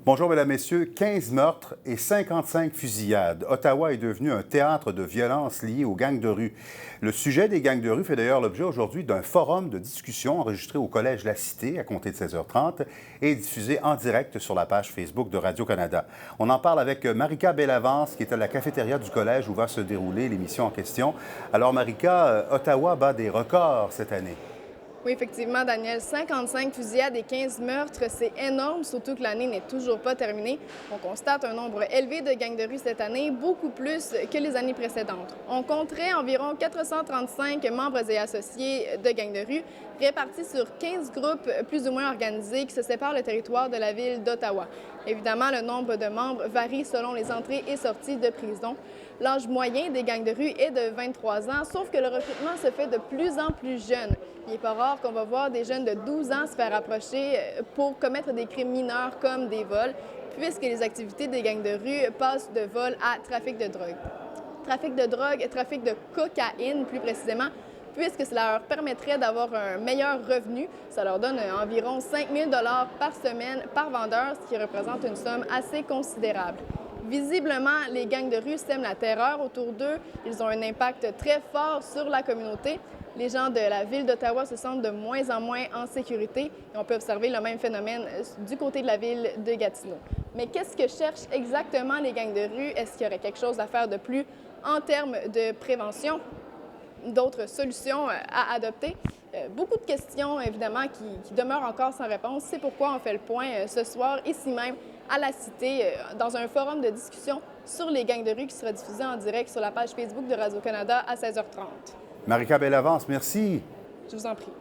Bonjour, mesdames, messieurs. 15 meurtres et 55 fusillades. Ottawa est devenu un théâtre de violences liées aux gangs de rue. Le sujet des gangs de rue fait d'ailleurs l'objet aujourd'hui d'un forum de discussion enregistré au Collège La Cité à compter de 16h30 et diffusé en direct sur la page Facebook de Radio-Canada. On en parle avec Marika Bellavance, qui est à la cafétéria du Collège où va se dérouler l'émission en question. Alors, Marika, Ottawa bat des records cette année. Oui, effectivement, Daniel, 55 fusillades et 15 meurtres, c'est énorme, surtout que l'année n'est toujours pas terminée. On constate un nombre élevé de gangs de rue cette année, beaucoup plus que les années précédentes. On compterait environ 435 membres et associés de gangs de rue, répartis sur 15 groupes plus ou moins organisés qui se séparent le territoire de la ville d'Ottawa. Évidemment, le nombre de membres varie selon les entrées et sorties de prison. L'âge moyen des gangs de rue est de 23 ans, sauf que le recrutement se fait de plus en plus jeune. Il n'est pas rare qu'on va voir des jeunes de 12 ans se faire approcher pour commettre des crimes mineurs comme des vols, puisque les activités des gangs de rue passent de vol à trafic de drogue. Trafic de drogue, trafic de cocaïne plus précisément, puisque cela leur permettrait d'avoir un meilleur revenu. Ça leur donne environ 5 000 $ par semaine par vendeur, ce qui représente une somme assez considérable. Visiblement, les gangs de rue sèment la terreur autour d'eux. Ils ont un impact très fort sur la communauté. Les gens de la ville d'Ottawa se sentent de moins en moins en sécurité et on peut observer le même phénomène du côté de la ville de Gatineau. Mais qu'est-ce que cherchent exactement les gangs de rue? Est-ce qu'il y aurait quelque chose à faire de plus en termes de prévention? D'autres solutions à adopter? Beaucoup de questions, évidemment, qui demeurent encore sans réponse. C'est pourquoi on fait le point ce soir, ici même, à la Cité, dans un forum de discussion sur les gangs de rue qui sera diffusé en direct sur la page Facebook de Radio-Canada à 16h30. Marika Bellavance, merci. Je vous en prie.